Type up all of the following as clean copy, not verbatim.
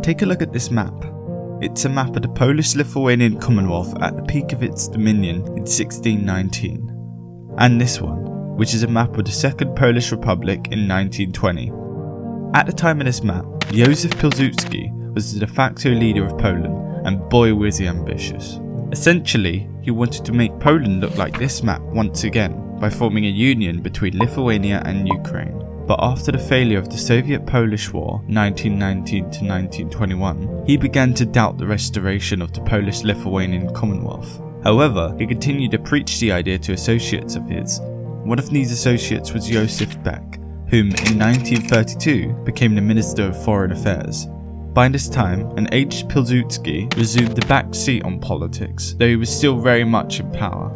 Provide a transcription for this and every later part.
Take a look at this map. It's a map of the Polish-Lithuanian Commonwealth at the peak of its dominion in 1619. And this one, which is a map of the Second Polish Republic in 1920. At the time of this map, Józef Pilsudski was the de facto leader of Poland, and boy was he ambitious. Essentially, he wanted to make Poland look like this map once again by forming a union between Lithuania and Ukraine. But after the failure of the Soviet-Polish War 1919 to 1921, he began to doubt the restoration of the Polish-Lithuanian Commonwealth. However, he continued to preach the idea to associates of his. One of these associates was Joseph Beck, whom in 1932 became the Minister of Foreign Affairs. By this time, an aged Pilsudski resumed the back seat on politics, though he was still very much in power.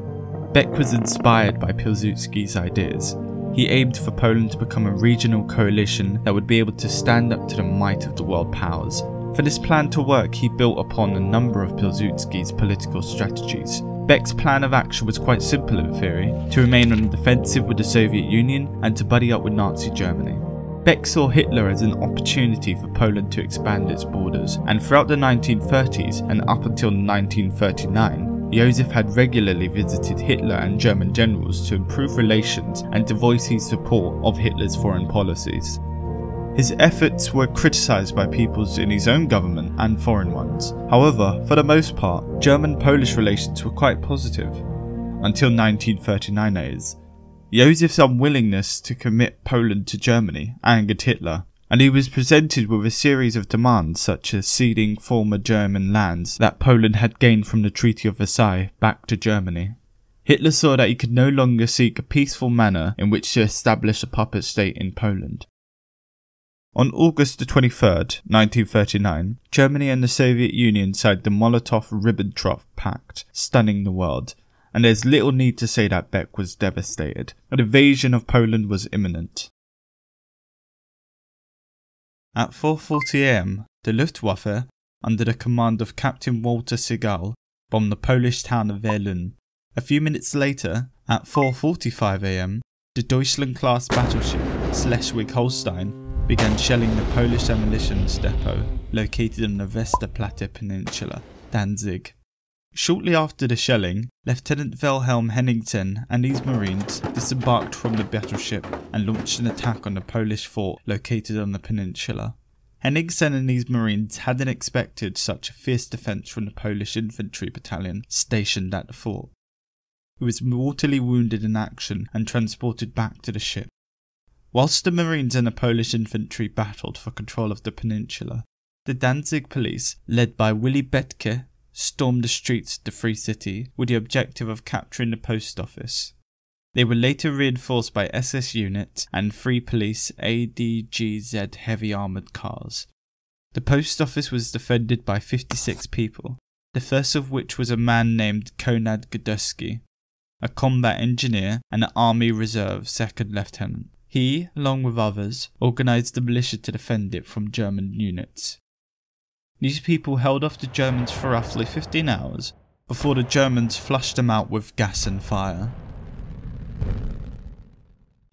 Beck was inspired by Pilsudski's ideas. He aimed for Poland to become a regional coalition that would be able to stand up to the might of the world powers. For this plan to work, he built upon a number of Pilsudski's political strategies. Beck's plan of action was quite simple in theory: to remain on the defensive with the Soviet Union and to buddy up with Nazi Germany. Beck saw Hitler as an opportunity for Poland to expand its borders, and throughout the 1930s and up until 1939, Joseph had regularly visited Hitler and German generals to improve relations and to voice his support of Hitler's foreign policies. His efforts were criticised by peoples in his own government and foreign ones. However, for the most part, German-Polish relations were quite positive. Until 1939 that is. Josef's unwillingness to commit Poland to Germany angered Hitler, and he was presented with a series of demands such as ceding former German lands that Poland had gained from the Treaty of Versailles back to Germany. Hitler saw that he could no longer seek a peaceful manner in which to establish a puppet state in Poland. On August 23rd, 1939, Germany and the Soviet Union signed the Molotov-Ribbentrop Pact, stunning the world, and there's little need to say that Beck was devastated. An invasion of Poland was imminent. At 4:40 am, the Luftwaffe, under the command of Captain Walter Segal, bombed the Polish town of Werlin. A few minutes later, at 4:45 am, the Deutschland-class battleship Schleswig-Holstein began shelling the Polish ammunition depot located on the Westerplatte Peninsula, Danzig. Shortly after the shelling, Lieutenant Wilhelm Henningsen and his Marines disembarked from the battleship and launched an attack on the Polish fort located on the peninsula. Henningsen and his Marines hadn't expected such a fierce defence from the Polish infantry battalion stationed at the fort. He was mortally wounded in action and transported back to the ship. Whilst the Marines and the Polish infantry battled for control of the peninsula, the Danzig police, led by Willy Bethke, stormed the streets of the Free City with the objective of capturing the post office. They were later reinforced by SS units and Free Police ADGZ heavy armoured cars. The post office was defended by 56 people, the first of which was a man named Konrad Godowski, a combat engineer and an Army Reserve second lieutenant. He, along with others, organised the militia to defend it from German units. These people held off the Germans for roughly 15 hours before the Germans flushed them out with gas and fire.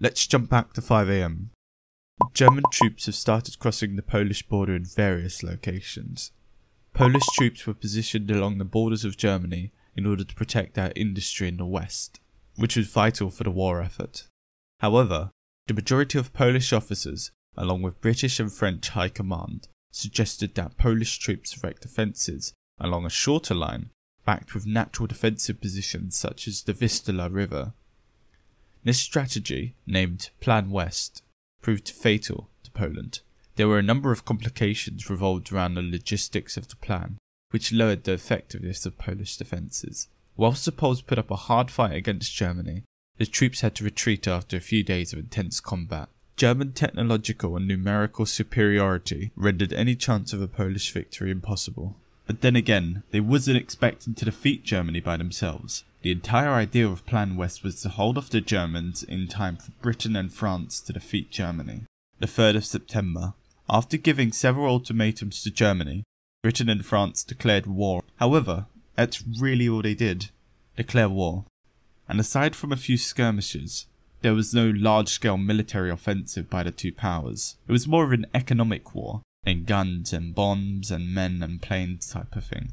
Let's jump back to 5 am. German troops have started crossing the Polish border in various locations. Polish troops were positioned along the borders of Germany in order to protect their industry in the west, which was vital for the war effort. However, the majority of Polish officers, along with British and French high command, suggested that Polish troops erect defences along a shorter line backed with natural defensive positions such as the Vistula River. This strategy, named Plan West, proved fatal to Poland. There were a number of complications revolved around the logistics of the plan, which lowered the effectiveness of Polish defences. Whilst the Poles put up a hard fight against Germany, the troops had to retreat after a few days of intense combat. German technological and numerical superiority rendered any chance of a Polish victory impossible. But then again, they wasn't expecting to defeat Germany by themselves. The entire idea of Plan West was to hold off the Germans in time for Britain and France to defeat Germany. The 3rd of September. After giving several ultimatums to Germany, Britain and France declared war. However, that's really all they did, declare war. And aside from a few skirmishes, there was no large-scale military offensive by the two powers. It was more of an economic war. in guns and bombs and men and planes type of thing.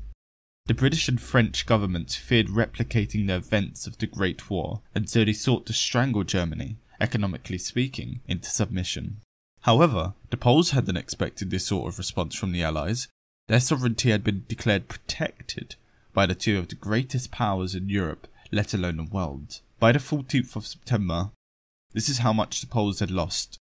The British and French governments feared replicating the events of the Great War, and so they sought to strangle Germany, economically speaking, into submission. However, the Poles hadn't expected this sort of response from the Allies. Their sovereignty had been declared protected by the two of the greatest powers in Europe, let alone the world. By the 14th of September, this is how much the Poles had lost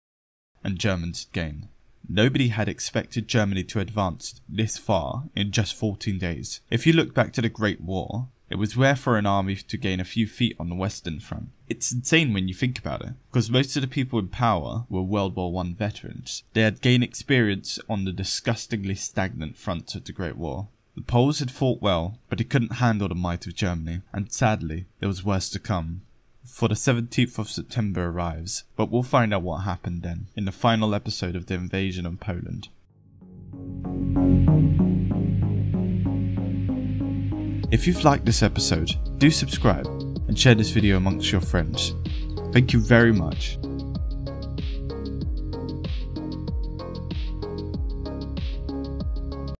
and Germans had gained. Nobody had expected Germany to advance this far in just 14 days. If you look back to the Great War, it was rare for an army to gain a few feet on the Western Front. It's insane when you think about it, because most of the people in power were World War I veterans. They had gained experience on the disgustingly stagnant fronts of the Great War. The Poles had fought well, but they couldn't handle the might of Germany, and sadly, there was worse to come. For the 17th of September arrives, but we'll find out what happened then, in the final episode of the invasion of Poland. If you've liked this episode, do subscribe and share this video amongst your friends. Thank you very much.